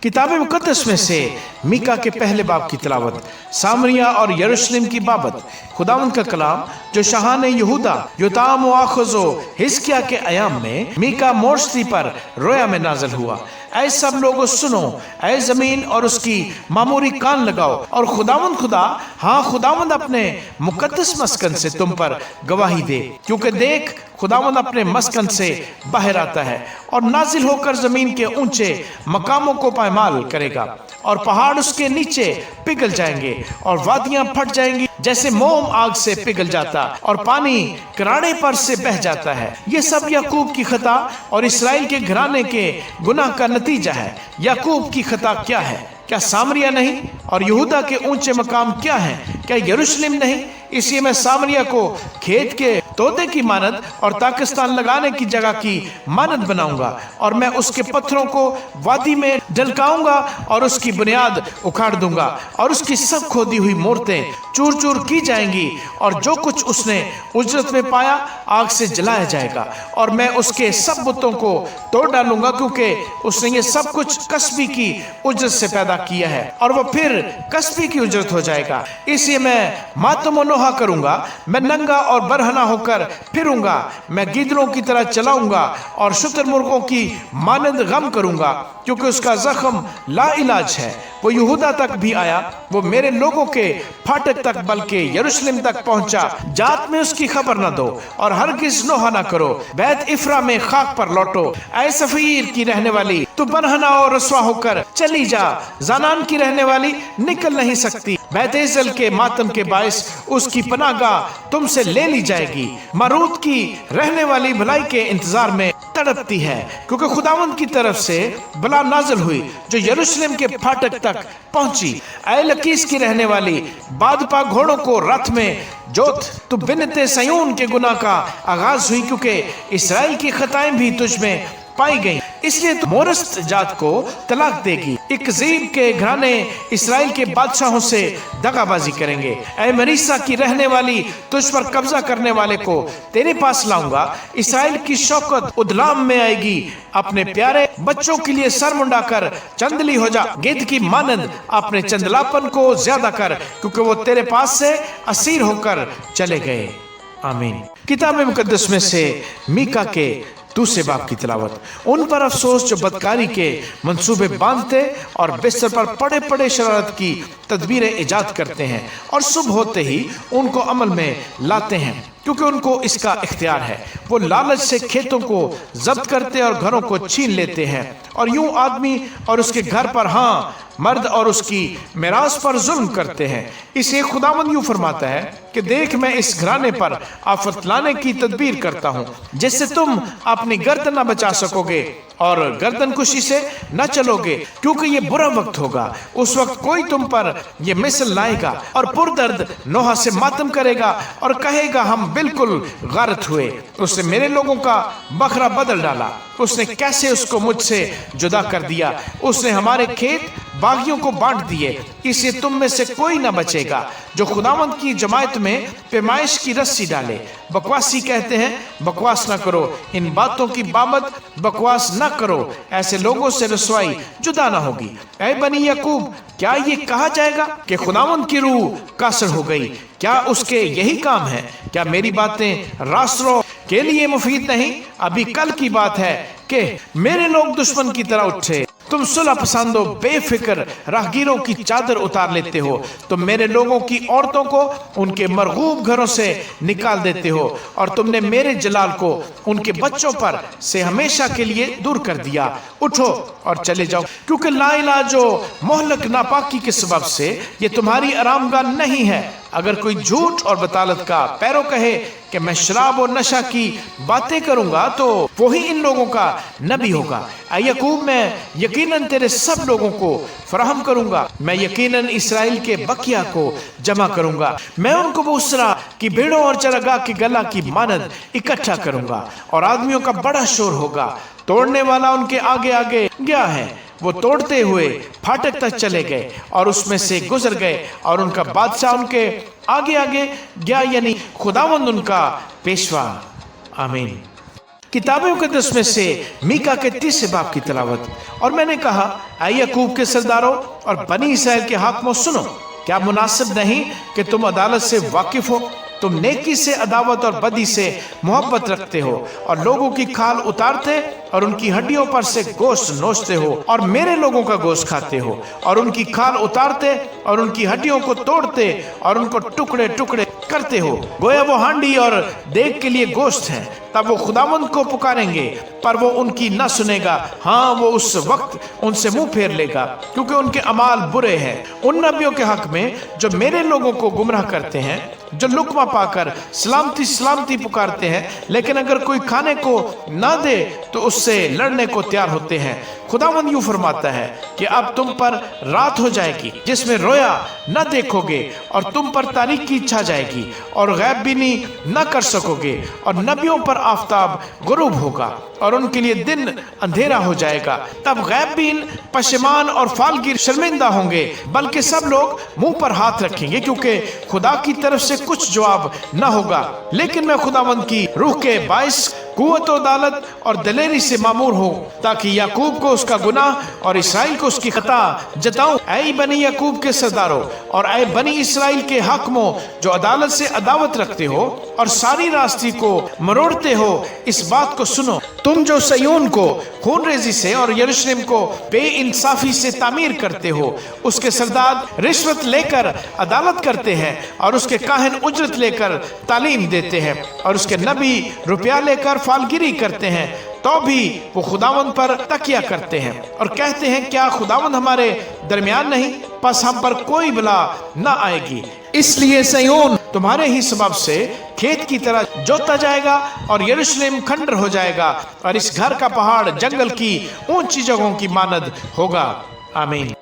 किताब मुकद्दस में से मीका के पहले बाब की तिलावत। सामरिया और यरूशलेम की बाबत खुदावंद का कलाम जो शाहान यहूदा योताम व आखज़ो हिजकिय्याह के अयाम में मीका मोर्शी पर रोया में नाज़िल हुआ। ऐ सब लोगों सुनो, ऐ जमीन और उसकी मामूरी कान लगाओ, और खुदावंद खुदा, हाँ खुदावंद अपने मुकद्दस मस्कन से तुम पर गवाही दे, क्योंकि देख खुदावंद अपने मस्कन से बाहर आता है और नाजिल होकर जमीन के ऊंचे मकामों को पायमाल करेगा, और पहाड़ उसके नीचे पिघल जाएंगे और वादियां फट जाएंगी जैसे मोम आग से पिघल जाता और पानी कराड़े पर से बह जाता है। ये सब याकूब की खता और इसराइल के घराने के गुनाह का नतीजा है। याकूब की खता क्या है? क्या सामरिया नहीं? और यहूदा के ऊंचे मकाम क्या हैं? क्या यरूशलेम नहीं? इसलिए मैं सामरिया को खेत के तोते की मानद और ताकिस्तान लगाने की जगह की मानद बनाऊंगा, और मैं उसके पत्थरों को वादी में ढलकाऊंगा और उसकी बुनियाद उखाड़ दूंगा, और उसकी सब खोदी हुई मूर्तें चूर चूर की जाएंगी, और जो कुछ उसने उजरत में पाया आग से जलाया जाएगा, और मैं उसके सब बुतों को तोड़ डालूंगा, क्योंकि उसने ये सब कुछ कसबी की उजरत से पैदा किया है, और वह फिर कसबी की उजरत हो जाएगा। इसलिए मैं मातम नोहा करूंगा, मैं नंगा और बरहना होकर फिरूंगा, मैं गिदड़ों की तरह चलाऊंगा और शुतुरमुर्गों की मानंद गम करूंगा, क्योंकि उसका जख्म ला इलाज है। वो यहूदा तक भी आया, वो मेरे लोगों के फाटक तक बल्कि यरूशलेम तक पहुंचा। जात में उसकी खबर न दो और हरगिज नोहा न करो। बैत इफ्रा में खाक पर लौटो। ऐ सफीर की रहने वाली, तू बरहना और रसवा होकर चली जा। जानान की रहने वाली निकल नहीं सकती। बैतेजल के मातम के बायस उसकी पनाहगाह तुमसे ले ली जाएगी। मरूद की रहने वाली भलाई के इंतजार में तड़पती है, क्योंकि खुदावंद की तरफ से बला नाज़िल हुई जो यरूशलेम के फाटक तक पहुंची। ऐ लकीस की रहने वाली, बादपा घोड़ों को रथ में जोत, तू बिनते सयून के गुनाह का आगाज हुई, क्योंकि इसराइल की खताएं भी तुझ में पाई गई, इसलिए तू मोरस्त जात को तलाक देगी। इकजीब के घराने इसराइल के बादशाहों से दगाबाजी करेंगे। ऐ मरीसा की रहने वाली, तुझ पर कब्जा करने वाले को तेरे पास लाऊंगा। इसराइल की शौकत उदलाम में आएगी। अपने प्यारे बच्चों के लिए सर मुंडाकर चंदली हो जा। गिद्ध की मानंद अपने चंदलापन को ज्यादा कर, क्योंकि वो तेरे पास से असीर होकर चले गए। आमीन। किताब मुकद्दस में से मीका के दूसरे बाब की तिलावत। उन पर अफसोस जो बदकारी के मंसूबे बांधते और बिस्तर पर पड़े पड़े शरारत की तदबीरें इजाद करते हैं, और सुबह होते ही उनको अमल में लाते हैं, क्योंकि उनको इसका इख्तियार है। वो लालच से खेतों को जब्त करते और घरों को छीन लेते हैं, और यूं आदमी और उसके घर पर, हाँ मर्द और उसकी मिरास पर जुल्म करते हैं। इसे खुदावंद यूं फरमाता है कि देख, मैं इस घराने पर आफत लाने की तदबीर करता हूँ, जिससे तुम अपनी गर्दन न बचा सकोगे और गर्दन कुशी से न चलोगे, क्योंकि ये बुरा वक्त होगा। उस वक्त कोई तुम पर ये मिसल लाएगा और पुरदर्द नोहा से मातम करेगा और कहेगा, हम बिल्कुल गारत हुए। उसने मेरे लोगों का बकरा बदल डाला, उसने कैसे उसको मुझसे जुदा कर दिया। उसने हमारे खेत बागियों को बांट दिए, इसलिए तुम में से कोई न बचेगा जो खुदावंद की जमायत में पैमाइश की रस्सी डाले। बकवासी कहते हैं, बकवास न करो, इन बातों की बाबत बकवास न करो, ऐसे लोगों से रसवाई जुदा न होगी। ऐ बनी याकूब, क्या ये कहा जाएगा कि खुदावंद की रूह कासर हो गई? क्या उसके यही काम है? क्या मेरी बातें रास्तों के लिए मुफीद नहीं? अभी कल की बात है कि मेरे लोग दुश्मन की तरह उठे। तुम सुलह पसंदो बेफिक्र राहगीरों की चादर उतार लेते हो। तुम मेरे लोगों की औरतों को उनके मरगूब घरों से निकाल देते हो, और तुमने मेरे जलाल को उनके बच्चों पर से हमेशा के लिए दूर कर दिया। उठो और चले जाओ, क्योंकि लाइलाजो मोहलक नापाकी के सबब से ये तुम्हारी आरामगाह नहीं है। अगर कोई झूठ और बतालत का पैरो कहे कि मैं शराब और नशा की बातें करूंगा, तो वही इन लोगों का नबी होगा। ऐ याकूब, मैं यकीनन तेरे सब लोगों को फराहम करूंगा। मैं यकीनन इसराइल के बकिया को जमा करूंगा। मैं उनको बूसरा की भेड़ों और चरागाह की गला की मानद इकट्ठा करूंगा, और आदमियों का बड़ा शोर होगा। तोड़ने वाला उनके आगे आगे गया है। वो तोड़ते हुए फाटक तक चले गए और उसमें से गुजर गए, और उनका बादशाह उनके आगे आगे गया, यानी खुदावंद उनका पेशवा। आमीन। किताब मुकद्दस में से मीका के 30 बाब की तिलावत। और मैंने कहा, ऐ याकूब के सरदारों और बनी इसराइल के हाकिमों सुनो, क्या मुनासिब नहीं कि तुम अदालत से वाकिफ हो? तुम नेकी से अदावत और बदी से मोहब्बत रखते हो और लोगों की खाल उतारते और उनकी हड्डियों पर से गोश्त नोचते हो और मेरे लोगों का गोश्त खाते हो और उनकी खाल उतारते और उनकी हड्डियों को तोड़ते और उनको टुकड़े टुकड़े करते हो। गोया वो हांडी और देग के लिए गोश्त है। तब वो खुदावंद को पुकारेंगे पर वो उनकी न सुनेगा। हाँ, वो उस वक्त उनसे मुंह फेर लेगा क्योंकि उनके अमाल बुरे हैं। उन नबियों के हक में जो मेरे लोगों को गुमराह करते हैं, जो लुकमा पाकर सलामती सलामती पुकारते हैं, लेकिन अगर कोई खाने को ना दे तो उससे लड़ने को तैयार होते हैं। खुदावंद यूं फरमाता है कि अब तुम पर रात हो जाएगी जिसमें रोया न देखोगे और तुम पर तारीख की छा जाएगी और गैब बीनी न कर सकोगे और नबियों पर आफताब गुरूब होगा और उनके लिए दिन अंधेरा हो जाएगा। तब गैब बीन पशेमान और फालगीर शर्मिंदा होंगे, बल्कि सब लोग मुंह पर हाथ रखेंगे क्योंकि खुदा की तरफ से कुछ जवाब न होगा। लेकिन मैं खुदावंद की रूह के बाइस कुव्वत और अदालत और दलेरी से मामूर हो ताकि याकूब को उसका गुनाह और इसराइल को उसकी खता जताऊं। ऐ बनी याकूब के सरदारों और ऐ बनी इसराइल के हाकिमों जो अदालत से अदावत रखते हो और सारी रास्ते को मरोड़ते हो, इस बात को सुनो। तुम जो सयोन को खून रेजी से और यरूशलेम को बेइंसाफी से तामीर करते हो, उसके सरदार रिश्वत लेकर अदालत करते हैं और उसके काहिन उजरत लेकर तालीम देते हैं और उसके नबी रुपया लेकर फालगिरी करते हैं, तो भी वो खुदावंद पर तकिया करते हैं और कहते हैं, क्या खुदावंद हमारे दरमियान नहीं? बस हम पर कोई बला न आएगी। इसलिए सयोन तुम्हारे ही सबब से खेत की तरह जोता जाएगा और यरूशलेम खंडर हो जाएगा और इस घर का पहाड़ जंगल की ऊंची जगहों की मानद होगा। आमीन।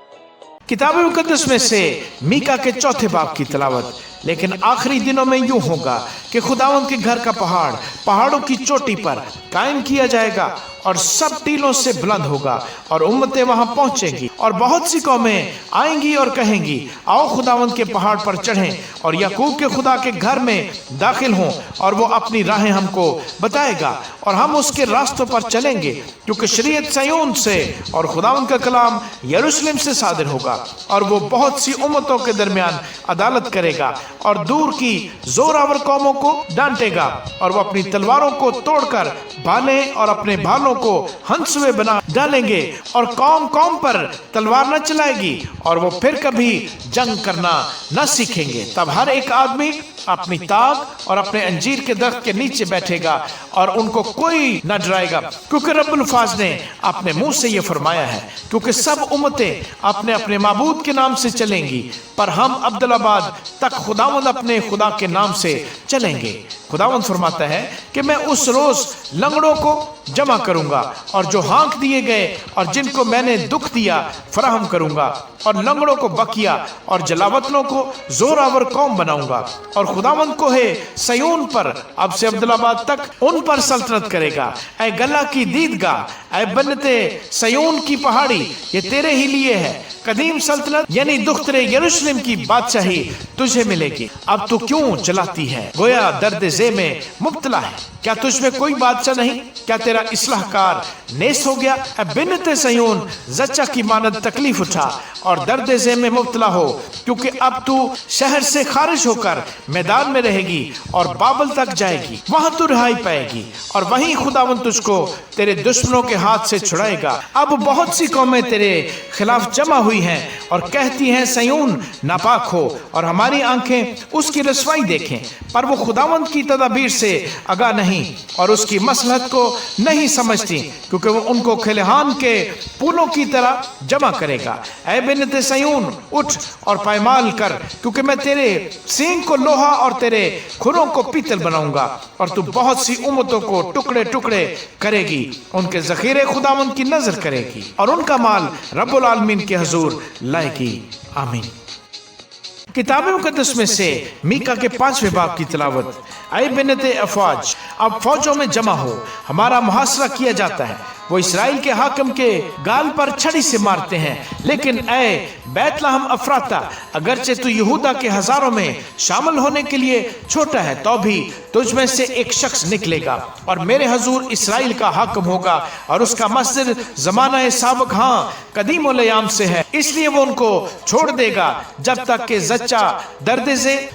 किताब मुकद्दस में से मीका के 4 बाब की तिलावत। लेकिन आखिरी दिनों में यूं होगा कि खुदावंद के घर का पहाड़ पहाड़ों की चोटी पर कायम किया जाएगा और सब टीलों से बुलंद होगा और उम्मतें वहां पहुंचेंगी और बहुत सी कौमें आएंगी और कहेंगी, आओ खुदावंद के पहाड़ पर चढ़ें और याकूब के खुदा के घर में दाखिल हों और वो अपनी राहें हमको बताएगा और हम उसके रास्तों पर चलेंगे, क्योंकि शरीयत सयोन से और खुदावंद का कलाम यरूशलेम से सादिर होगा और वो बहुत सी उम्मतों के दरमियान अदालत करेगा और दूर की जोरावर कौमों को डांटेगा और वो अपनी तलवारों को तोड़कर भाले और अपने भालों को हंसुए बना डालेंगे और कौम कौम पर तलवार न चलाएगी और वो फिर कभी जंग करना न सीखेंगे। तब हर एक आदमी अपनी ताक और अपने अंजीर के दरख्त के नीचे बैठेगा और उनको कोई न डराएगा, क्योंकि रब्बुल फाज ने अपने मुंह से ये फरमाया है, क्योंकि सब उम्मतें अपने अपने माबूद के नाम से चलेंगी पर हम अब्दुल्लाबाद तक खुदावंद अपने खुदा के नाम से चलेंगे। खुदावंद फरमाता है कि मैं उस रोज लंगड़ों को जमा करूंगा और जो हाँक दिए गए और जिनको मैंने दुख दिया फराहम करूंगा और लंगड़ों को बकिया और जलावतनों को जोरावर कौम बनाऊंगा और खुदावंद को है सयोन पर अब से अब्दुल्लाबाद तक उन पर सल्तनत करेगा। ऐ गला की दीदगाह, ऐ बन्नते सयोन की पहाड़ी, ये तेरे ही लिए है। कदीम सल्तनत यानी दुख्तरे यरूशलेम की बादशाही तुझे मिलेगी। अब तू क्यों जलाती है? गोया दर्द ज़े में मुब्तला है। क्या तुझ में कोई बादशाह नहीं? क्या तेरा इस्लाहकार नेस हो गया? बिन्नते सयोन जच्चा की मानद तकलीफ उठा और दर्द ज़े में मुब्तला हो, क्योंकि अब तू शहर से खारिज होकर मैदान में रहेगी और बाबल तक जाएगी। वहां तू रिहाई पाएगी और वहीं खुदावंद तुझको तेरे दुश्मनों के हाथ से छुड़ाएगा। अब बहुत सी कौमें तेरे खिलाफ जमा हुई हैं और कहती हैं, सयोन नापाक हो और हमारी आंखें उसकी रसवाई देखें, पर वो खुदावंद की तदबीर से आगाह नहीं और उसकी मसलहत को नहीं समझती, क्योंकि वो उनको खलिहान के पुलों की तरह जमा करेगा। ऐ बिन्नते सयोन उठ और पायमाल कर, क्योंकि मैं तेरे सींग को लोहा और तेरे खुरों को पीतल बनाऊंगा और तू बहुत सी उम्मतों को टुकड़े टुकड़े करेगी। उनके जखीरे खुदावंद की नजर करेगी और उनका माल रब्बुल आलमीन के हुजूर लाएगी। आमीन। किताब मुकद्दस में से मीका के 5वें बाब की तिलावत। ऐ बिन्नते अफवाज, अब फौजों में जमा हो, हमारा मुहासरा किया जाता है। وہ اسرائیل کے حاکم کے گال پر چھڑی سے مارتے ہیں، لیکن اے بیت لحم افراتا، اگرچہ تو یہودا کے ہزاروں میں شامل ہونے کے لیے چھوٹا ہے، تو بھی تجھ میں سے ایک شخص نکلے گا اور میرے حضور اسرائیل کا حاکم ہوگا، اور اس کا مصدر زمانہ سابق قدیم الیام سے ہے، اس لیے وہ ان کو چھوڑ دے گا جب تک کہ زچہ درد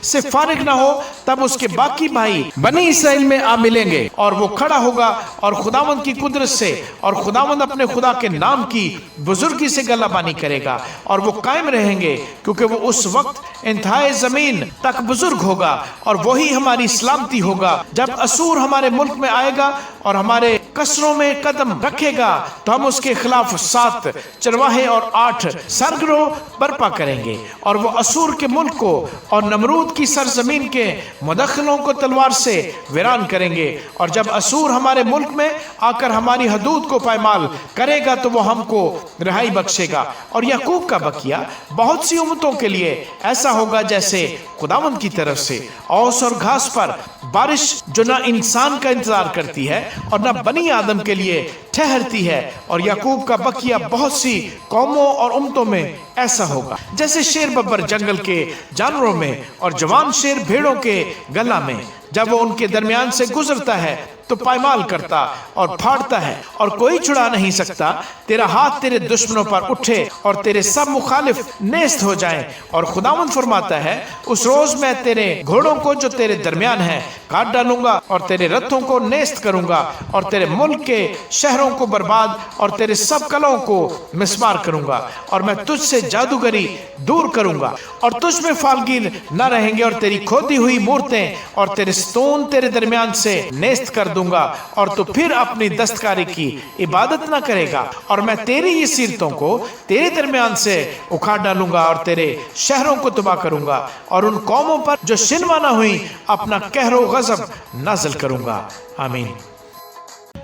سے فارغ نہ ہو، تب اس کے باقی بھائی بنی اسرائیل میں آ ملیں گے، اور وہ کھڑا ہوگا اور خداوند کی قدرت سے اور خداوند اپنے خدا کے نام کی بزرگی سے گلہ بانی کرے گا، اور وہ قائم رہیں گے، کیونکہ وہ اس وقت انتہائی زمین تک بزرگ ہوگا، اور وہی ہماری سلامتی ہوگا۔ جب اسور ہمارے ملک میں آئے گا اور ہمارے قصروں میں قدم رکھے گا، تو ہم اس کے خلاف 7 چرواہے اور 8 سرگروں برپا کریں گے، اور وہ اسور کے ملک کو اور نمرود کی سرزمین کے مدخلوں کو تلوار سے ویران کریں گے، اور جب اسور ہمارے ملک میں آ کر ہماری حدود کو پائمال کرے گا تو وہ ہم کو رہائی بخشے گا، اور یعقوب کا بقیہ بہت سی امتوں کے لیے ایسا ہوگا جیسے خداوند کی طرف سے اوس اور گھاس پر بارش، جو نہ انسان کا انتظار کرتی ہے اور نہ بنی آدم کے لیے ٹھہرتی ہے، اور یعقوب کا بقیہ بہت سی قوموں اور امتوں میں ایسا ہوگا جیسے شیر ببر جنگل کے جانوروں میں اور جوان شیر بھیڑوں کے گلہ میں، جب وہ ان کے درمیان سے گزرتا ہے تو پائمال کرتا اور پھاڑتا ہے، اور کوئی چھڑا نہیں سکتا۔ تیرا ہاتھ تیرے دشمنوں پر اٹھے اور تیرے سب مخالف نیست ہو جائیں، اور خداوند فرماتا ہے اس روز میں تیرے گھوڑوں کو جو تیرے درمیان ہیں کاٹ ڈالوں گا، اور تیرے رتھوں کو نیست کروں گا، اور تیرے ملک کے شہروں کو برباد اور تیرے سب قلعوں کو مسمار کروں گا، اور میں تجھ سے جادوگری دور کروں گا، اور تجھ میں فالگیر نہ رہیں گے، اور تیری کھودی ہوئی مورتیں اور تیرے ستون تیرے درمیان سے نیست کر دوں گا، اور تو پھر اپنی دستکاری کی عبادت نہ کرے گا، اور میں تیری یہ سیرتوں کو تیرے درمیان سے اکھاڑ ڈالوں گا، اور تیرے شہروں کو تباہ کروں گا، اور ان قوموں پر جو شنوا نہ ہوئی اپنا قہر و غضب نازل کروں گا۔ آمین۔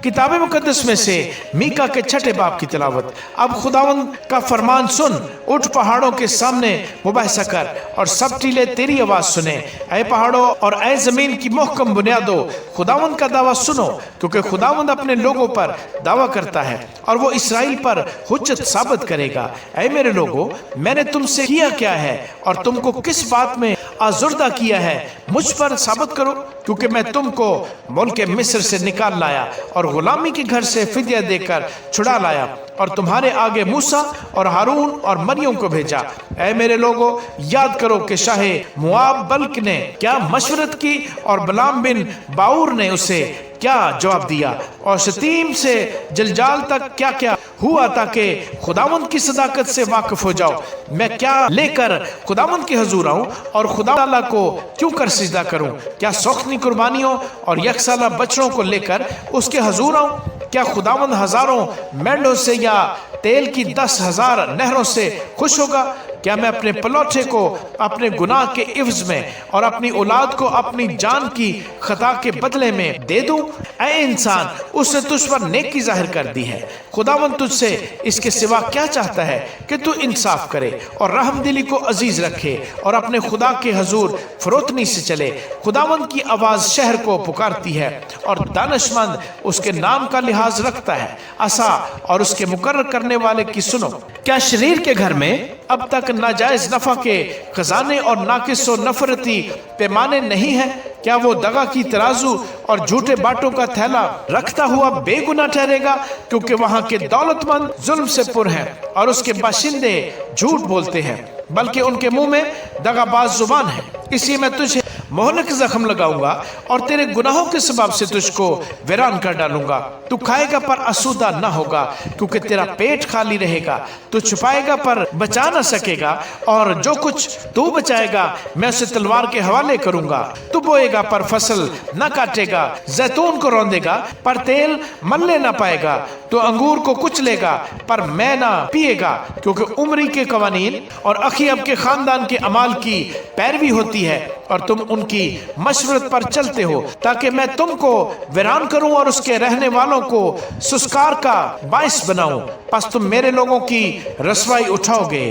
کتاب مقدس میں سے میکا کے 6 باب کی تلاوت۔ اب خداوند کا فرمان سن، اٹھ پہاڑوں کے سامنے مباحثہ کر، اور سب ٹیلے تیری آواز سنیں۔ اے پہاڑوں اور اے زمین کی محکم بنیادوں، خداوند کا دعویٰ سنو، کیونکہ خداوند اپنے لوگوں پر دعویٰ کرتا ہے اور وہ اسرائیل پر حجت ثابت کرے گا۔ اے میرے لوگوں، میں نے تم سے کیا کیا ہے اور تم کو کس بات میں آزردہ کیا ہے؟ مجھ پر ثابت کرو، کیونکہ میں تم کو ملک مصر سے نکال لایا اور غلامی کے گھر سے فدیہ دے کر چھڑا لایا، اور تمہارے آگے موسیٰ اور ہارون اور مریم کو بھیجا۔ اے میرے لوگوں، یاد کرو کہ شاہ مواب بلک نے کیا مشورت کی، اور بلام بن باور نے اسے کیا جواب دیا، اور شتیم سے جلجال تک کیا کیا ہوا، تاکہ خداوند کی صداقت سے واقف ہو جاؤ۔ میں کیا لے کر خداوند کے حضور آؤں، اور خدا تعالیٰ کو کیوں کر سجدہ کروں؟ کیا سوختنی قربانیوں اور یک سالہ بچڑوں کو لے کر اس کے حضور آؤں؟ کیا خداوند ہزاروں مینڈوں سے یا تیل کی 10,000 نہروں سے خوش ہوگا؟ کیا میں اپنے پلوٹے کو اپنے گناہ کے عوض میں اور اپنی اولاد کو اپنی جان کی خطا کے بدلے میں دے دوں؟ اے انسان، اس نے تجھ پر نیکی ظاہر کر دی ہے۔ خداوند تجھ سے اس کے سوا کیا چاہتا ہے کہ تو انصاف کرے اور رحم دلی کو عزیز رکھے اور اپنے خدا کے حضور فروتنی سے چلے۔ خداوند کی آواز شہر کو پکارتی ہے اور دانش مند اس کے نام کا لحاظ رکھتا ہے۔ عصا اور اس کے مقرر کرنے والے کی سنو۔ کیا شریر کے گھر میں اب تک ناجائز نفع کے خزانے اور ناقص و نفرتی پیمانے نہیں ہیں؟ کیا وہ دغا کی ترازو اور جھوٹے باٹوں کا تھیلا رکھتا ہوا بے گناہ ٹھہرے گا؟ کیونکہ وہاں کے دولت مند ظلم سے پر ہیں اور اس کے باشندے جھوٹ بولتے ہیں، بلکہ ان کے منہ میں دغا باز زبان ہے۔ اس لیے میں تجھے مہلک زخم لگاؤں گا اور تیرے گناہوں کے سبب سے تجھ کو ویران کر ڈالوں گا۔ تو کھائے گا پر آسودہ نہ ہوگا، کیونکہ تیرا پیٹ خالی رہے گا۔ تو چھپائے گا پر بچا نہ سکے گا، اور جو کچھ تو بچائے گا میں اسے تلوار کے حوالے کروں گا۔ تو بوئے گا پر فصل نہ کاٹے گا، زیتون کو روندے گا پر تیل ملنے نہ پائے گا۔ تو انگور کو کچلے گا پر میں نہ پیے گا، کیونکہ عمری کے قوانین اور اخیب کے خاندان کے اعمال کی پیروی ہوتی ہے، اور تم ان کی مشورت پر چلتے ہو، تاکہ میں تم کو ویران کروں اور اس کے رہنے والوں کو سسکار کا باعث بناؤں۔ پس تم میرے لوگوں کی رسوائی اٹھاؤ گے۔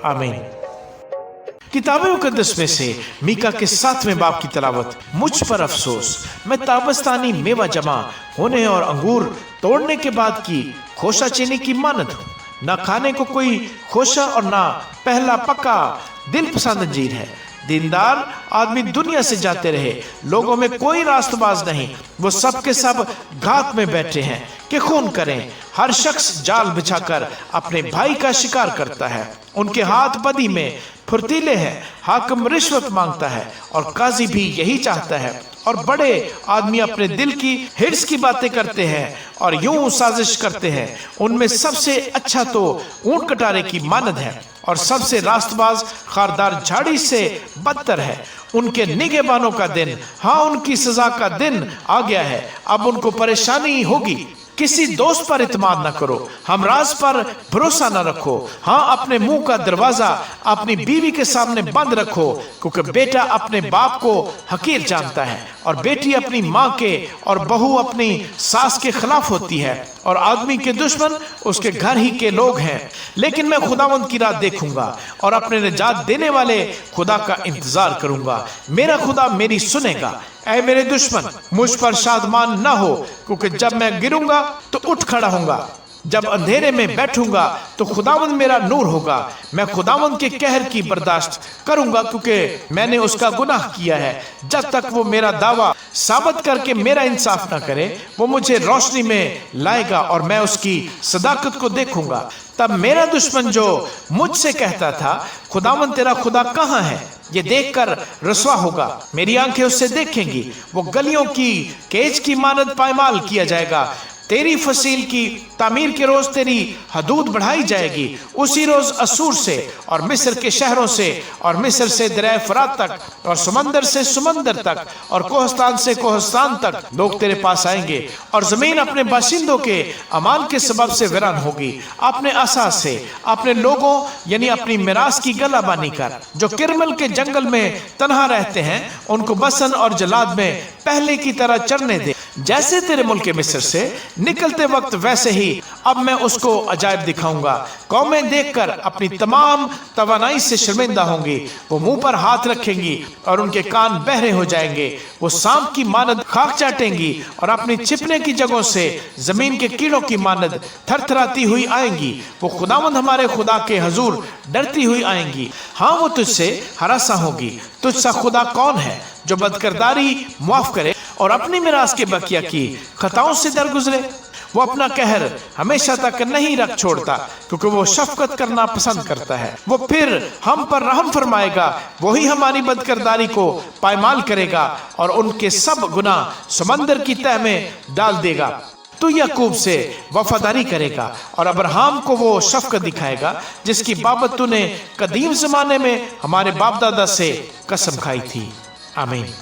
آمین۔ किताब मुकद्दस में से मीका के 7वें बाब की तलावत। मुझ पर अफसोस, मैं ताबस्तानी मेवा जमा होने और अंगूर तोड़ने के बाद की खोशा चीनी की मानद हूँ। ना खाने को कोई खोशा और ना पहला पका दिल पसंद अंजीर है। दीनदार आदमी दुनिया से जाते रहे, लोगों में कोई रास्तबाज नहीं, वो सब के सब घात में बैठे हैं कि खून करें। हर शख्स जाल बिछाकर अपने भाई का शिकार करता है, उनके हाथ बदी में फुर्तीले हैं। हाकिम रिश्वत मांगता है और काजी भी यही चाहता है, और बड़े आदमी अपने दिल की हिर्स की बातें करते हैं और यूं साजिश करते हैं। उनमें सबसे अच्छा तो ऊंट कटारे की मानद है, और सबसे रास्तबाज खारदार झाड़ी से बदतर है। उनके निगहबानों का दिन, हाँ उनकी सजा का दिन आ गया है। अब उनको परेशानी होगी। किसी दोस्त पर इत्मीनान न करो, हमराज पर भरोसा न रखो। हाँ, अपने मुंह का दरवाजा अपनी बीवी के सामने बंद रखो, क्योंकि बेटा अपने बाप को हकीर जानता है, और बेटी अपनी माँ के और बहू अपनी सास के खिलाफ होती है, और आदमी के दुश्मन उसके घर ही के लोग हैं। लेकिन मैं खुदावंद की रात देखूंगा और अपने निजात देने वाले खुदा का इंतजार करूंगा। मेरा खुदा मेरी सुनेगा। ऐ मेरे दुश्मन, मुझ पर शादमान न हो, क्योंकि जब मैं गिरूंगा तो उठ खड़ा होऊंगा। जब अंधेरे में बैठूंगा तो खुदावंद मेरा नूर होगा। मैं खुदावंद के कहर की बर्दाश्त करूंगा, क्योंकि मैंने उसका गुनाह किया है। जब तक वो मेरा दावा साबित करके मेरा इंसाफ न करे, वो मुझे रोशनी में लाएगा और मैं उसकी सदाकत को देखूंगा। तब मेरा दुश्मन जो मुझसे कहता था, खुदावंद तेरा खुदा कहाँ है, ये देखकर रसवा होगा। मेरी आंखें उससे देखेंगी। वो गलियों की केज की मानद पायमाल किया जाएगा। तेरी फसील की तामीर के रोज तेरी हदूद बढ़ाई जाएगी। उसी रोज असूर से और मिस्र के शहरों से और मिस्र से दरिया फरात तक और समंदर से समंदर तक और कोहस्तान से कोहस्तान तक लोग तेरे पास आएंगे, और जमीन अपने बाशिंदों के अमान के सबब से वीरान होगी। अपने असास से अपने लोगों यानी अपनी मिरास की गलाबानी कर। जो किरमल के जंगल में तन्हा रहते हैं, उनको बसन और जलाद में पहले की तरह चरने दे। जैसे तेरे मुल्क मिस्र से निकलते वक्त, वैसे ही अब मैं उसको अजायब दिखाऊंगा। कौमें देखकर अपनी तमाम तवानाई से शर्मिंदा होंगी। वो मुंह पर हाथ रखेंगी और उनके कान बहरे हो जाएंगे। वो सांप की मानद खाक चाटेंगी और अपनी छिपने की जगहों से जमीन के कीड़ों की मानद थरथराती हुई आएंगी। वो खुदावंद हमारे खुदा के हजूर डरती हुई आएंगी। हाँ, वो तुझसे हरासा होगी। तुझसा खुदा कौन है जो बदकरदारी माफ करे और अपनी मिरास के बकिया की खताओं से दरगुजरे। वो अपना कहर हमेशा तक नहीं रख छोड़ता, क्योंकि वो शफकत करना पसंद करता है। वो फिर हम पर रहम फरमाएगा। वही हमारी बदकरदारी को पायमाल करेगा और उनके सब गुनाह समंदर की तह में डाल देगा। तो याकूब से वफादारी करेगा और अब्राहम को वो शफकत दिखाएगा, जिसकी बाबत तूने कदीम जमाने में हमारे बाप दादा से कसम खाई थी। आमीन।